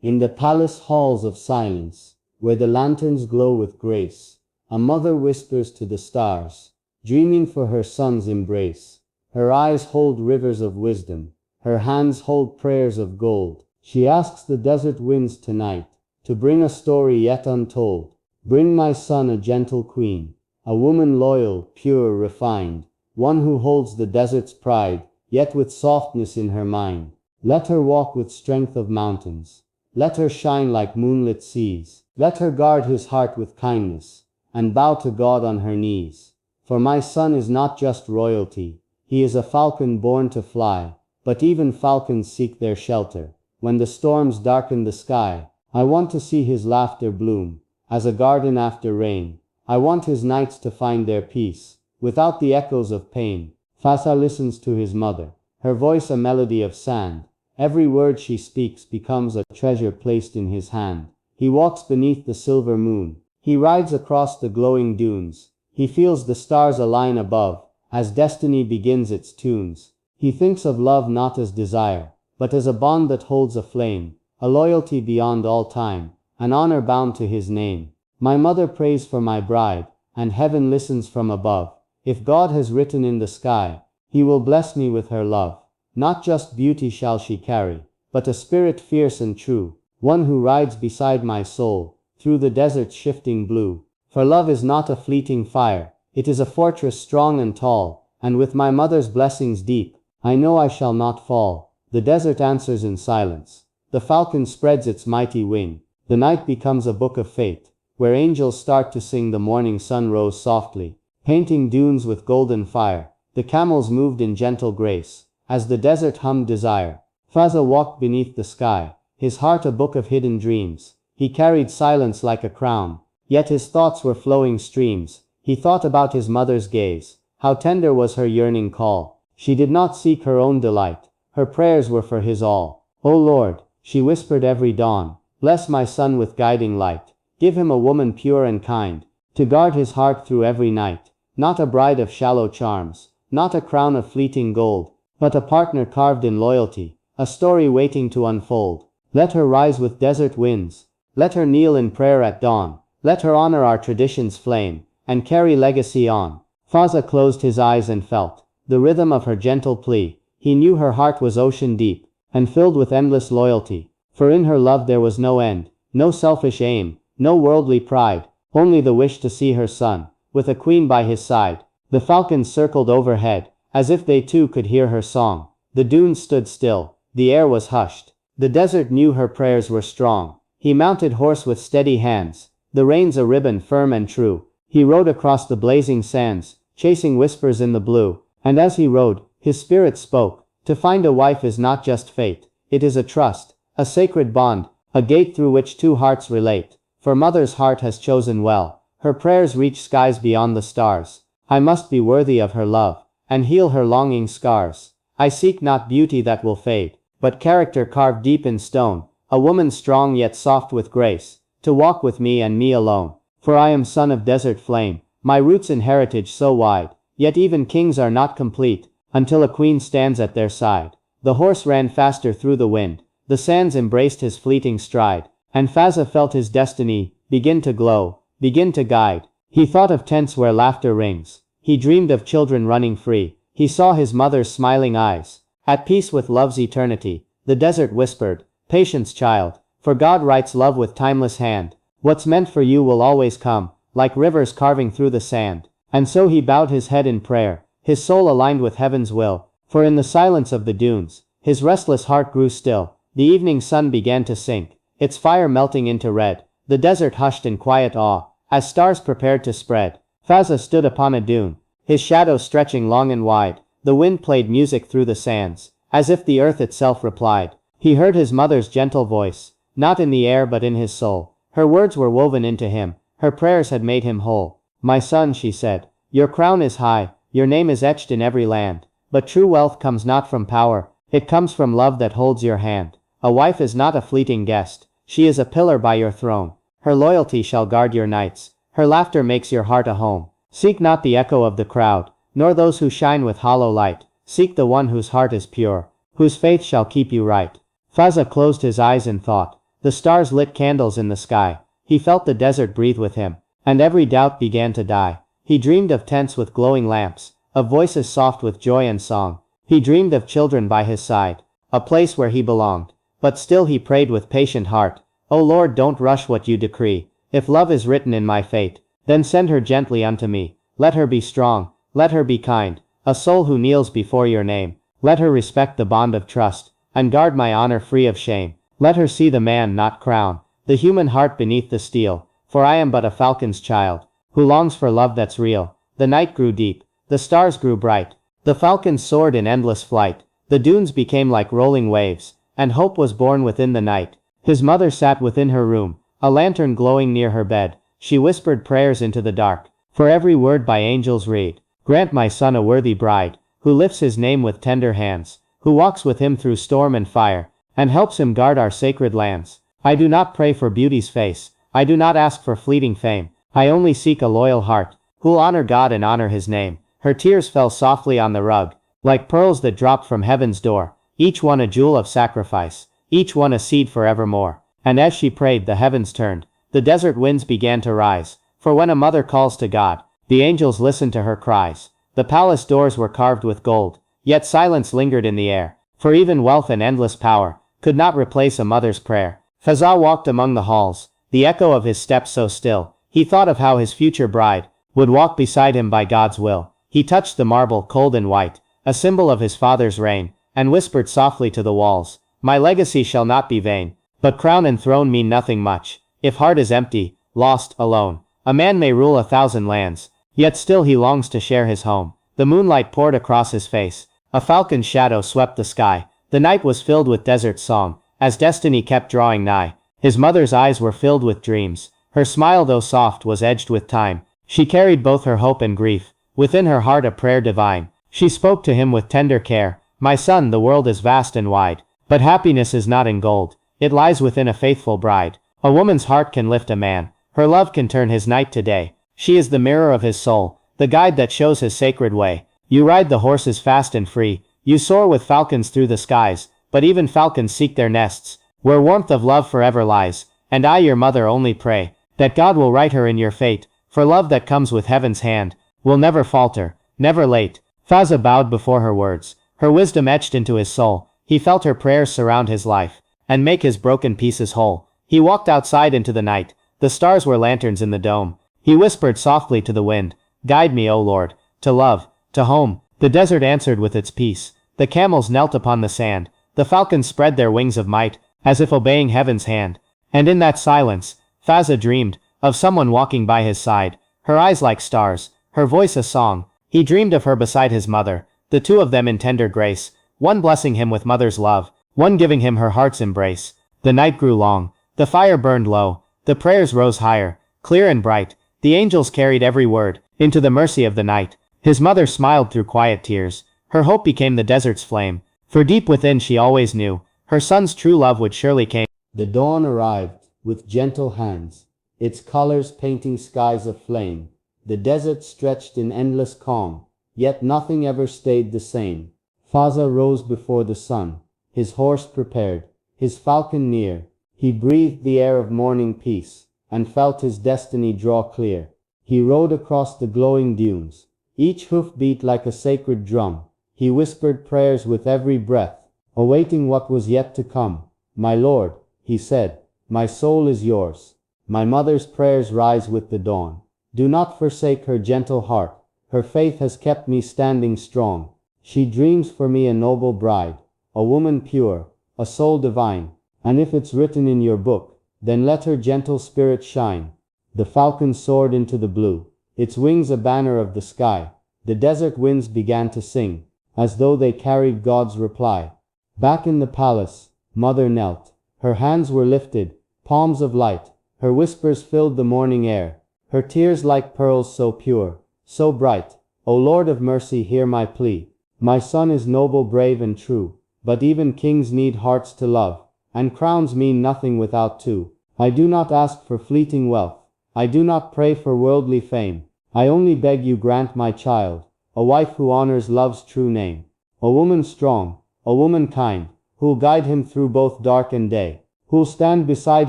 In the palace halls of silence, where the lanterns glow with grace, a mother whispers to the stars, dreaming for her son's embrace. Her eyes hold rivers of wisdom, her hands hold prayers of gold. She asks the desert winds tonight to bring a story yet untold. Bring my son a gentle queen, a woman loyal, pure, refined, one who holds the desert's pride, yet with softness in her mind. Let her walk with strength of mountains. Let her shine like moonlit seas. Let her guard his heart with kindness, and bow to God on her knees. For my son is not just royalty, he is a falcon born to fly, but even falcons seek their shelter when the storms darken the sky. I want to see his laughter bloom, as a garden after rain. I want his nights to find their peace, without the echoes of pain. Fazza listens to his mother, her voice a melody of sand. Every word she speaks becomes a treasure placed in his hand. He walks beneath the silver moon. He rides across the glowing dunes. He feels the stars align above, as destiny begins its tunes. He thinks of love not as desire, but as a bond that holds a flame, a loyalty beyond all time, an honor bound to his name. My mother prays for my bride, and heaven listens from above. If God has written in the sky, he will bless me with her love. Not just beauty shall she carry, but a spirit fierce and true, one who rides beside my soul, through the desert's shifting blue. For love is not a fleeting fire, it is a fortress strong and tall, and with my mother's blessings deep, I know I shall not fall. The desert answers in silence. The falcon spreads its mighty wing. The night becomes a book of fate, where angels start to sing. The morning sun rose softly, painting dunes with golden fire. The camels moved in gentle grace, as the desert hummed desire. Fazza walked beneath the sky, his heart a book of hidden dreams. He carried silence like a crown, yet his thoughts were flowing streams. He thought about his mother's gaze, how tender was her yearning call. She did not seek her own delight, her prayers were for his all. O Lord, she whispered every dawn, bless my son with guiding light. Give him a woman pure and kind, to guard his heart through every night. Not a bride of shallow charms, not a crown of fleeting gold, but a partner carved in loyalty, a story waiting to unfold. Let her rise with desert winds, let her kneel in prayer at dawn, let her honor our tradition's flame, and carry legacy on. Fazza closed his eyes and felt the rhythm of her gentle plea. He knew her heart was ocean deep, and filled with endless loyalty, for in her love there was no end, no selfish aim, no worldly pride, only the wish to see her son, with a queen by his side. The falcons circled overhead, as if they too could hear her song. The dunes stood still, the air was hushed. The desert knew her prayers were strong. He mounted horse with steady hands, the reins a ribbon firm and true. He rode across the blazing sands, chasing whispers in the blue. And as he rode, his spirit spoke. To find a wife is not just fate, it is a trust, a sacred bond, a gate through which two hearts relate. For mother's heart has chosen well. Her prayers reach skies beyond the stars. I must be worthy of her love, and heal her longing scars. I seek not beauty that will fade, but character carved deep in stone, a woman strong yet soft with grace, to walk with me and me alone. For I am son of desert flame, my roots and heritage so wide, yet even kings are not complete, until a queen stands at their side. The horse ran faster through the wind, the sands embraced his fleeting stride, and Fazza felt his destiny begin to glow, begin to guide. He thought of tents where laughter rings. He dreamed of children running free. He saw his mother's smiling eyes, at peace with love's eternity. The desert whispered, patience, child, for God writes love with timeless hand. What's meant for you will always come, like rivers carving through the sand. And so he bowed his head in prayer, his soul aligned with heaven's will. For in the silence of the dunes, his restless heart grew still. The evening sun began to sink, its fire melting into red. The desert hushed in quiet awe, as stars prepared to spread. Fazza stood upon a dune, his shadow stretching long and wide. The wind played music through the sands, as if the earth itself replied. He heard his mother's gentle voice, not in the air but in his soul. Her words were woven into him, her prayers had made him whole. My son, she said, your crown is high, your name is etched in every land. But true wealth comes not from power, it comes from love that holds your hand. A wife is not a fleeting guest, she is a pillar by your throne. Her loyalty shall guard your nights, her laughter makes your heart a home. Seek not the echo of the crowd, nor those who shine with hollow light. Seek the one whose heart is pure, whose faith shall keep you right. Fazza closed his eyes in thought, The stars lit candles in the sky. He felt the desert breathe with him, and every doubt began to die. He dreamed of tents with glowing lamps, of voices soft with joy and song. He dreamed of children by his side, a place where he belonged. But still he prayed with patient heart, "O Lord, don't rush what you decree. If love is written in my fate, then send her gently unto me. Let her be strong, let her be kind, a soul who kneels before your name. Let her respect the bond of trust, and guard my honor free of shame. Let her see the man, not crown, the human heart beneath the steel. For I am but a falcon's child, who longs for love that's real." The night grew deep, the stars grew bright, the falcon soared in endless flight. The dunes became like rolling waves, and hope was born within the night. His mother sat within her room, a lantern glowing near her bed. She whispered prayers into the dark, for every word by angels read. "Grant my son a worthy bride, who lifts his name with tender hands, who walks with him through storm and fire, and helps him guard our sacred lands." I do not pray for beauty's face, I do not ask for fleeting fame. I only seek a loyal heart, who'll honor God and honor his name. Her tears fell softly on the rug, like pearls that dropped from heaven's door, each one a jewel of sacrifice, each one a seed forevermore. And as she prayed, the heavens turned, the desert winds began to rise, for when a mother calls to God, the angels listen to her cries. The palace doors were carved with gold, yet silence lingered in the air, for even wealth and endless power could not replace a mother's prayer. Fazza walked among the halls, the echo of his steps so still. He thought of how his future bride would walk beside him by God's will. He touched the marble cold and white, a symbol of his father's reign, and whispered softly to the walls, "My legacy shall not be vain, but crown and throne mean nothing much, if heart is empty, lost, alone. A man may rule 1,000 lands, yet still he longs to share his home." The moonlight poured across his face, a falcon's shadow swept the sky. The night was filled with desert song, as destiny kept drawing nigh. His mother's eyes were filled with dreams, her smile though soft was edged with time. She carried both her hope and grief, within her heart a prayer divine. She spoke to him with tender care, "My son, the world is vast and wide, but happiness is not in gold, it lies within a faithful bride. A woman's heart can lift a man, her love can turn his night to day. She is the mirror of his soul, the guide that shows his sacred way. You ride the horses fast and free, you soar with falcons through the skies, but even falcons seek their nests, where warmth of love forever lies. And I, your mother, only pray that God will write her in your fate, for love that comes with heaven's hand will never falter, never late." Fazza bowed before her words, her wisdom etched into his soul. He felt her prayers surround his life and make his broken pieces whole. He walked outside into the night, the stars were lanterns in the dome. He whispered softly to the wind, "Guide me, O Lord, to love, to home." The desert answered with its peace, the camels knelt upon the sand, the falcons spread their wings of might, as if obeying heaven's hand. And in that silence, Fazza dreamed of someone walking by his side, her eyes like stars, her voice a song. He dreamed of her beside his mother, the two of them in tender grace, one blessing him with mother's love, one giving him her heart's embrace. The night grew long, the fire burned low, the prayers rose higher, clear and bright. The angels carried every word into the mercy of the night. His mother smiled through quiet tears, her hope became the desert's flame, for deep within she always knew her son's true love would surely come. The dawn arrived, with gentle hands, its colors painting skies aflame. The desert stretched in endless calm, yet nothing ever stayed the same. Fazza rose before the sun, his horse prepared, his falcon near. He breathed the air of morning peace, and felt his destiny draw clear. He rode across the glowing dunes, each hoof beat like a sacred drum. He whispered prayers with every breath, awaiting what was yet to come. "My Lord," he said, "my soul is yours. My mother's prayers rise with the dawn. Do not forsake her gentle heart. Her faith has kept me standing strong. She dreams for me a noble bride, a woman pure, a soul divine. And if it's written in your book, then let her gentle spirit shine." The falcon soared into the blue, its wings a banner of the sky. The desert winds began to sing, as though they carried God's reply. Back in the palace, mother knelt. Her hands were lifted, palms of light. Her whispers filled the morning air, her tears like pearls so pure, so bright. "O Lord of mercy, hear my plea. My son is noble, brave and true, but even kings need hearts to love, and crowns mean nothing without two. I do not ask for fleeting wealth, I do not pray for worldly fame. I only beg you grant my child a wife who honors love's true name. A woman strong, a woman kind, who'll guide him through both dark and day. who'll stand beside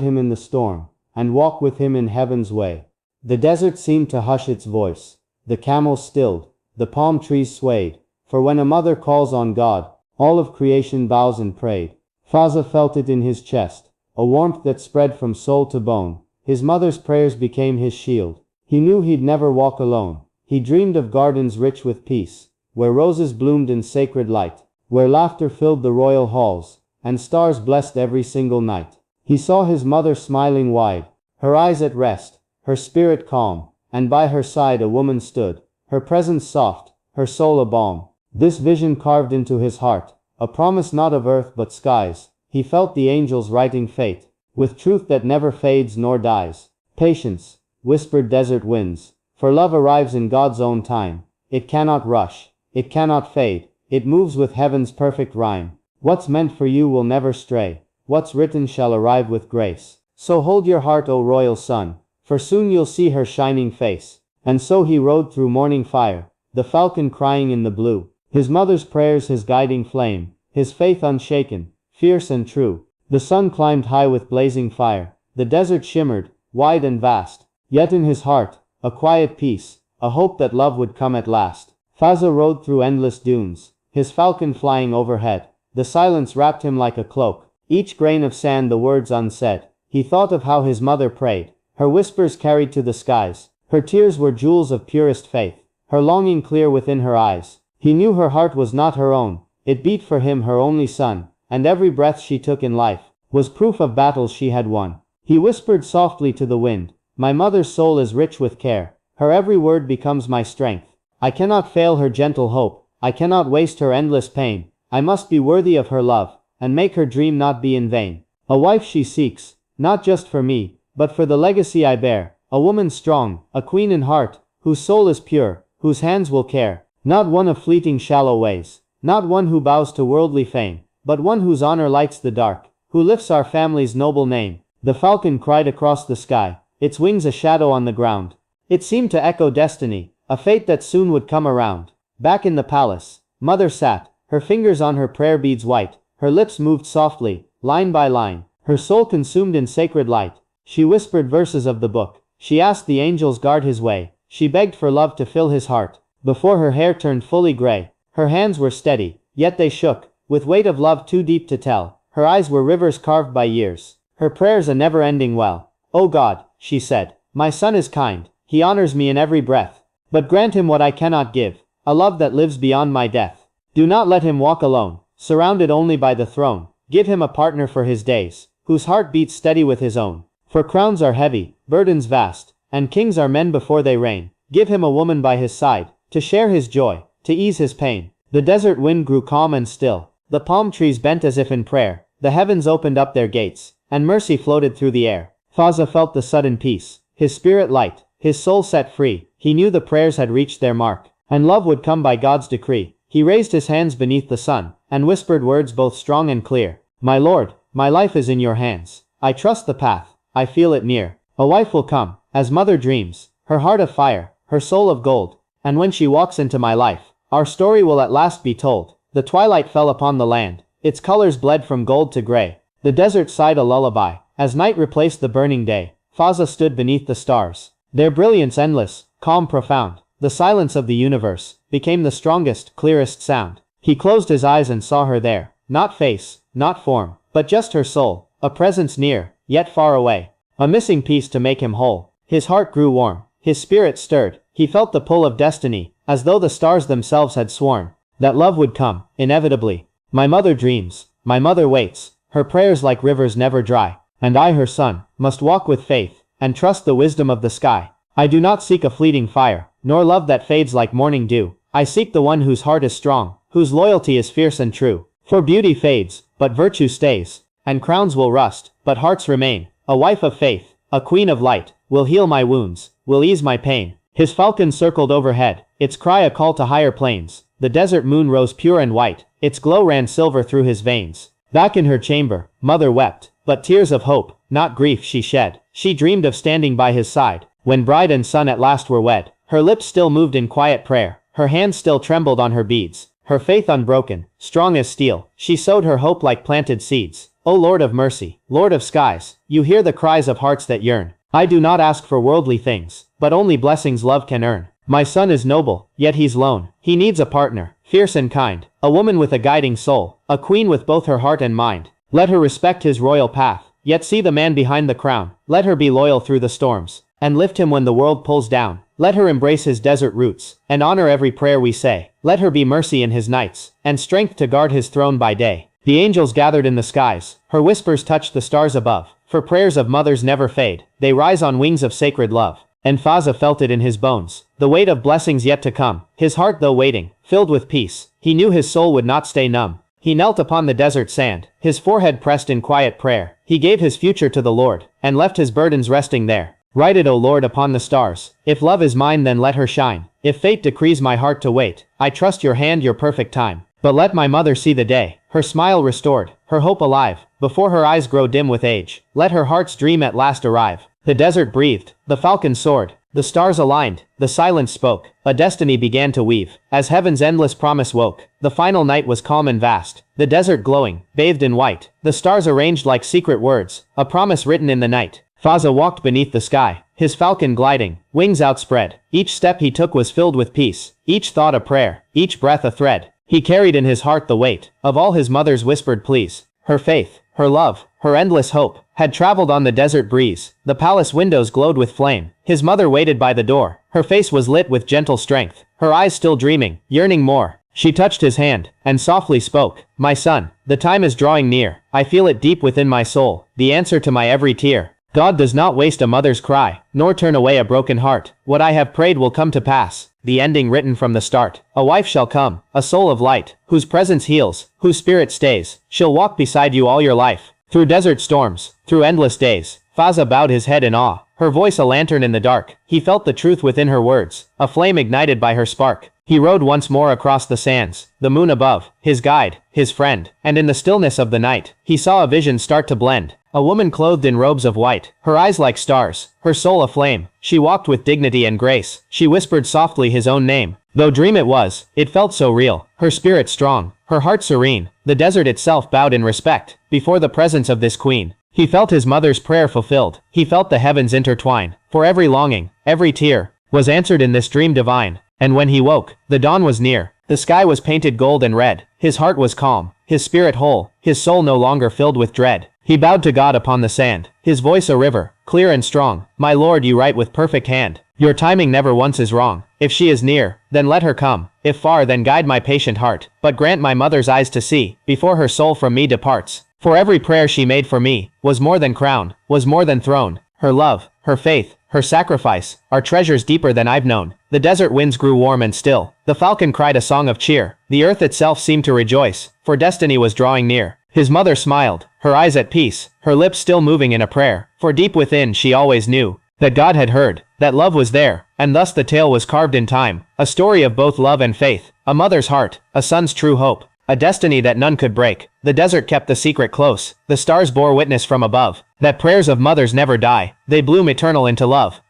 him in the storm, and walk with him in heaven's way. The desert seemed to hush its voice, the camels stilled, the palm trees swayed, for when a mother calls on God, all of creation bows and prayed. Fazza felt it in his chest, a warmth that spread from soul to bone. His mother's prayers became his shield. He knew he'd never walk alone. He dreamed of gardens rich with peace, where roses bloomed in sacred light, where laughter filled the royal halls, and stars blessed every single night. He saw his mother smiling wide, her eyes at rest, her spirit calm, and by her side a woman stood, her presence soft, her soul a balm. This vision carved into his heart, a promise not of earth but skies. He felt the angels writing fate, with truth that never fades nor dies. Patience, whispered desert winds, for love arrives in God's own time. It cannot rush, it cannot fade, it moves with heaven's perfect rhyme. What's meant for you will never stray, what's written shall arrive with grace. So hold your heart, O royal son, for soon you'll see her shining face. And so he rode through morning fire, the falcon crying in the blue, his mother's prayers his guiding flame, his faith unshaken, fierce and true. The sun climbed high with blazing fire, the desert shimmered, wide and vast, yet in his heart, a quiet peace, a hope that love would come at last. Fazza rode through endless dunes, his falcon flying overhead. The silence wrapped him like a cloak, each grain of sand the words unsaid. He thought of how his mother prayed, her whispers carried to the skies. Her tears were jewels of purest faith, her longing clear within her eyes. He knew her heart was not her own, it beat for him, her only son, and every breath she took in life was proof of battles she had won. He whispered softly to the wind, my mother's soul is rich with care, her every word becomes my strength. I cannot fail her gentle hope, I cannot waste her endless pain. I must be worthy of her love, and make her dream not be in vain. A wife she seeks, not just for me, but for the legacy I bear. A woman strong, a queen in heart, whose soul is pure, whose hands will care. Not one of fleeting shallow ways, not one who bows to worldly fame, but one whose honor lights the dark, who lifts our family's noble name. The falcon cried across the sky, its wings a shadow on the ground. It seemed to echo destiny, a fate that soon would come around. Back in the palace, mother sat, her fingers on her prayer beads white, her lips moved softly, line by line, her soul consumed in sacred light. She whispered verses of the book, she asked the angels guard his way, she begged for love to fill his heart. Before her hair turned fully gray, her hands were steady, yet they shook, with weight of love too deep to tell. Her eyes were rivers carved by years, her prayers a never-ending well. O God, she said, my son is kind, he honors me in every breath, but grant him what I cannot give, a love that lives beyond my death. Do not let him walk alone, surrounded only by the throne. Give him a partner for his days, whose heart beats steady with his own. For crowns are heavy, burdens vast, and kings are men before they reign. Give him a woman by his side, to share his joy, to ease his pain. The desert wind grew calm and still, the palm trees bent as if in prayer, the heavens opened up their gates, and mercy floated through the air. Fazza felt the sudden peace, his spirit light, his soul set free. He knew the prayers had reached their mark, and love would come by God's decree. He raised his hands beneath the sun, and whispered words both strong and clear. My Lord, my life is in your hands. I trust the path, I feel it near. A wife will come, as mother dreams, her heart of fire, her soul of gold. And when she walks into my life, our story will at last be told. The twilight fell upon the land, its colors bled from gold to gray. The desert sighed a lullaby, as night replaced the burning day. Fazza stood beneath the stars, their brilliance endless, calm profound. The silence of the universe became the strongest, clearest sound. He closed his eyes and saw her there, not face, not form, but just her soul, a presence near, yet far away, a missing piece to make him whole. His heart grew warm, his spirit stirred, he felt the pull of destiny, as though the stars themselves had sworn that love would come, inevitably. My mother dreams, my mother waits, her prayers like rivers never dry, and I, her son, must walk with faith, and trust the wisdom of the sky. I do not seek a fleeting fire, nor love that fades like morning dew. I seek the one whose heart is strong, whose loyalty is fierce and true. For beauty fades, but virtue stays, and crowns will rust, but hearts remain. A wife of faith, a queen of light, will heal my wounds, will ease my pain. His falcon circled overhead, its cry a call to higher plains. The desert moon rose pure and white, its glow ran silver through his veins. Back in her chamber, mother wept, but tears of hope, not grief, she shed. She dreamed of standing by his side, when bride and son at last were wed. Her lips still moved in quiet prayer, her hands still trembled on her beads. Her faith unbroken, strong as steel, she sowed her hope like planted seeds. O Lord of mercy, Lord of skies, you hear the cries of hearts that yearn. I do not ask for worldly things, but only blessings love can earn. My son is noble, yet he's lone. He needs a partner, fierce and kind, a woman with a guiding soul, a queen with both her heart and mind. Let her respect his royal path, yet see the man behind the crown. Let her be loyal through the storms, and lift him when the world pulls down. Let her embrace his desert roots, and honor every prayer we say. Let her be mercy in his nights, and strength to guard his throne by day. The angels gathered in the skies, her whispers touched the stars above, for prayers of mothers never fade, they rise on wings of sacred love. And Fazza felt it in his bones, the weight of blessings yet to come, his heart though waiting, filled with peace. He knew his soul would not stay numb. He knelt upon the desert sand, his forehead pressed in quiet prayer. He gave his future to the Lord, and left his burdens resting there. Write it, O Lord, upon the stars. If love is mine, then let her shine. If fate decrees my heart to wait, I trust your hand, your perfect time. But let my mother see the day, her smile restored, her hope alive, before her eyes grow dim with age. Let her heart's dream at last arrive. The desert breathed, the falcon soared, the stars aligned, the silence spoke, a destiny began to weave. As heaven's endless promise woke, the final night was calm and vast, the desert glowing, bathed in white, the stars arranged like secret words, a promise written in the night. Fazza walked beneath the sky, his falcon gliding, wings outspread. Each step he took was filled with peace, each thought a prayer, each breath a thread. He carried in his heart the weight of all his mother's whispered pleas. Her faith, her love, her endless hope, had traveled on the desert breeze. The palace windows glowed with flame. His mother waited by the door. Her face was lit with gentle strength, her eyes still dreaming, yearning more. She touched his hand, and softly spoke, "My son, the time is drawing near. I feel it deep within my soul, the answer to my every tear. God does not waste a mother's cry, nor turn away a broken heart. What I have prayed will come to pass, the ending written from the start. A wife shall come, a soul of light, whose presence heals, whose spirit stays. She'll walk beside you all your life, through desert storms, through endless days." Fazza bowed his head in awe, her voice a lantern in the dark. He felt the truth within her words, a flame ignited by her spark. He rode once more across the sands, the moon above, his guide, his friend, and in the stillness of the night, he saw a vision start to blend. A woman clothed in robes of white, her eyes like stars, her soul aflame. She walked with dignity and grace. She whispered softly his own name. Though dream it was, it felt so real. Her spirit strong, her heart serene. The desert itself bowed in respect before the presence of this queen. He felt his mother's prayer fulfilled. He felt the heavens intertwine. For every longing, every tear, was answered in this dream divine. And when he woke, the dawn was near. The sky was painted gold and red. His heart was calm, his spirit whole, his soul no longer filled with dread. He bowed to God upon the sand, his voice a river, clear and strong. "My Lord, you write with perfect hand. Your timing never once is wrong. If she is near, then let her come. If far, then guide my patient heart. But grant my mother's eyes to see, before her soul from me departs. For every prayer she made for me, was more than crown, was more than throne. Her love, her faith, her sacrifice, are treasures deeper than I've known." The desert winds grew warm and still. The falcon cried a song of cheer. The earth itself seemed to rejoice, for destiny was drawing near. His mother smiled, her eyes at peace, her lips still moving in a prayer, for deep within she always knew that God had heard, that love was there, and thus the tale was carved in time, a story of both love and faith, a mother's heart, a son's true hope, a destiny that none could break. The desert kept the secret close, the stars bore witness from above, that prayers of mothers never die, they bloom eternal into love.